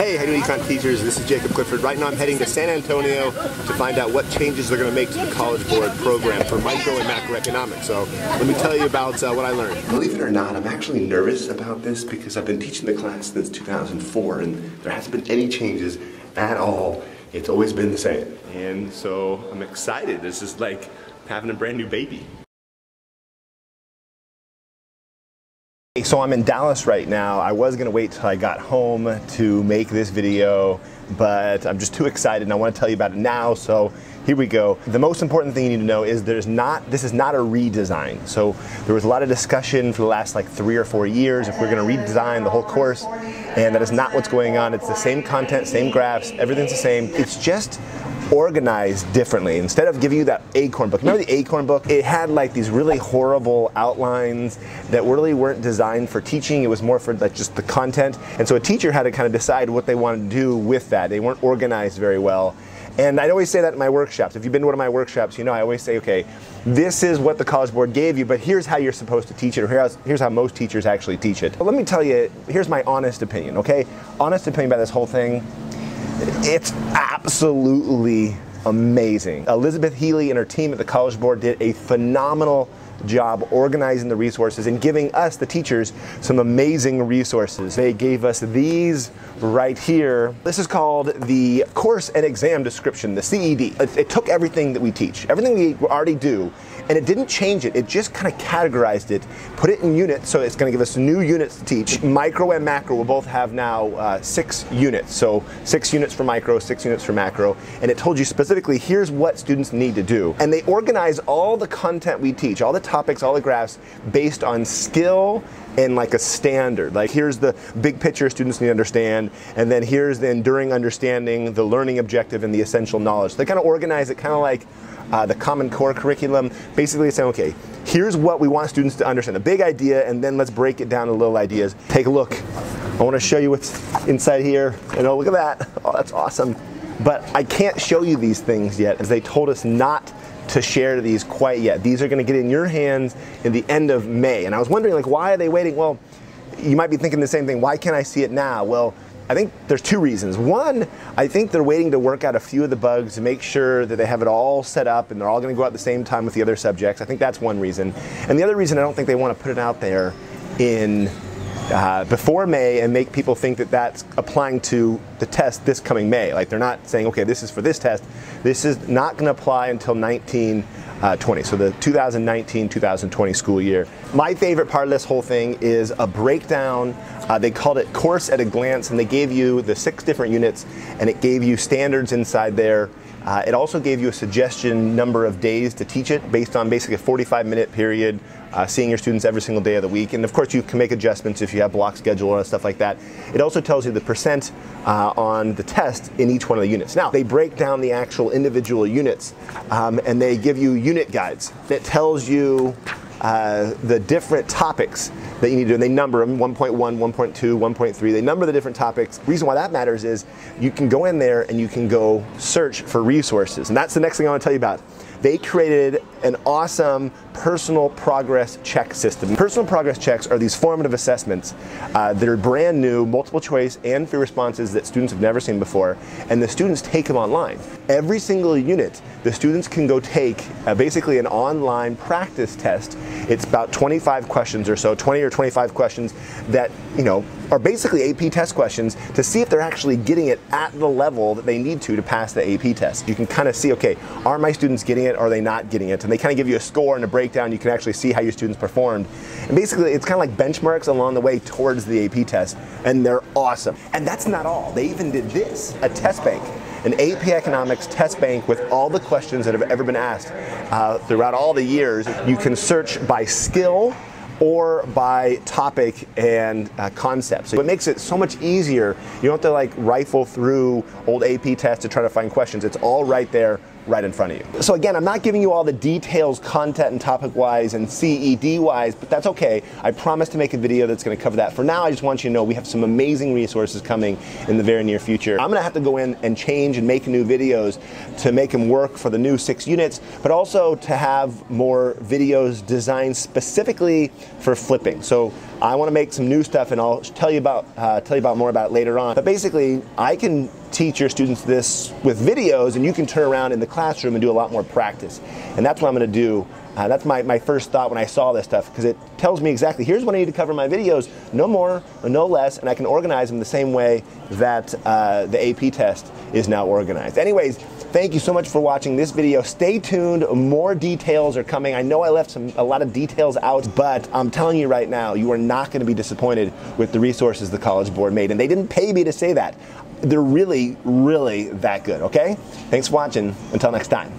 Hey, how do econ teachers? This is Jacob Clifford. Right now I'm heading to San Antonio to find out what changes they're going to make to the College Board program for micro and macroeconomics. So let me tell you about what I learned. Believe it or not, I'm actually nervous about this because I've been teaching the class since 2004 and there hasn't been any changes at all. It's always been the same. And so I'm excited. This is like having a brand new baby. So I'm in Dallas right now. I was going to wait till I got home to make this video, but I'm just too excited and I want to tell you about it now, so here we go. The most important thing you need to know is this is not a redesign. So there was a lot of discussion for the last like 3 or 4 years if we're going to redesign the whole course, and that is not what's going on. It's the same content, same graphs, everything's the same. It's just organized differently. Instead of giving you that Acorn book, remember the Acorn book? It had like these really horrible outlines that really weren't designed for teaching. It was more for like just the content. And so a teacher had to kind of decide what they wanted to do with that. They weren't organized very well. And I'd always say that in my workshops. If you've been to one of my workshops, you know I always say, okay, this is what the College Board gave you, but here's how you're supposed to teach it, or here's how most teachers actually teach it. But let me tell you, here's my honest opinion, okay? Honest opinion about this whole thing. It's absolutely amazing. Elizabeth Healy and her team at the College Board did a phenomenal job organizing the resources and giving us, the teachers, some amazing resources. They gave us these right here. This is called the Course and Exam Description, the CED. It took everything that we teach, everything we already do, and it didn't change it. It just kind of categorized it, put it in units, so it's going to give us new units to teach. Micro and macro will both have now 6 units. So 6 units for micro, 6 units for macro, and it told you specifically, here's what students need to do. And they organize all the content we teach, all the topics, all the graphs, based on skill and like a standard. Like here's the big picture students need to understand, and then here's the enduring understanding, the learning objective, and the essential knowledge. So they kind of organize it kind of like the Common Core curriculum, basically saying, okay, here's what we want students to understand, the big idea, and then let's break it down to little ideas. Take a look. I want to show you what's inside here, and oh, look at that. Oh, that's awesome. But I can't show you these things yet, as they told us not to share these quite yet. These are going to get in your hands in the end of May. And I was wondering, like, why are they waiting? Well, you might be thinking the same thing. Why can't I see it now? Well, I think there's 2 reasons. One, I think they're waiting to work out a few of the bugs to make sure that they have it all set up and they're all going to go out at the same time with the other subjects. I think that's one reason. And the other reason, I don't think they want to put it out there in before May and make people think that that's applying to the test this coming May. Like, they're not saying, okay, this is for this test. This is not going to apply until 1920, so the 2019-2020 school year. My favorite part of this whole thing is a breakdown. They called it Course at a Glance, and they gave you the 6 different units, and it gave you standards inside there. It also gave you a suggestion number of days to teach it based on basically a 45-minute period, seeing your students every single day of the week. And of course you can make adjustments if you have block schedule or stuff like that. It also tells you the percent on the test in each one of the units. Now, they break down the actual individual units and they give you unit guides that tells you the different topics that you need to do, and they number them, 1.1, 1.2, 1.3, they number the different topics. The reason why that matters is you can go in there and you can go search for resources, and that's the next thing I want to tell you about. They created an awesome personal progress check system. Personal progress checks are these formative assessments that are brand new, multiple choice and free responses that students have never seen before, and the students take them online. Every single unit, the students can go take basically an online practice test. It's about 25 questions or so, 20 or 25 questions that, you know, are basically AP test questions to see if they're actually getting it at the level that they need to pass the AP test. You can kind of see, okay, are my students getting it, or are they not getting it? And they kind of give you a score and a breakdown. You can actually see how your students performed. And basically, it's kind of like benchmarks along the way towards the AP test, and they're awesome. And that's not all. They even did this, a test bank. An AP Economics test bank with all the questions that have ever been asked throughout all the years. You can search by skill or by topic and concept. So it makes it so much easier. You don't have to like rifle through old AP tests to try to find questions. It's all right there right in front of you. So again, I'm not giving you all the details, content and topic-wise and CED-wise, but that's okay. I promise to make a video that's going to cover that. For now, I just want you to know we have some amazing resources coming in the very near future. I'm going to have to go in and change and make new videos to make them work for the new 6 units, but also to have more videos designed specifically for flipping. So I want to make some new stuff, and I'll tell you about more about it later on. But basically, I can teach your students this with videos, and you can turn around in the classroom and do a lot more practice. And that's what I'm going to do. That's my first thought when I saw this stuff, because it tells me exactly, here's what I need to cover in my videos, no more or no less, and I can organize them the same way that the AP test is now organized. Anyways, thank you so much for watching this video. Stay tuned, more details are coming. I know I left a lot of details out, but I'm telling you right now, you are not going to be disappointed with the resources the College Board made, and they didn't pay me to say that. They're really, really that good, okay? Thanks for watching. Until next time.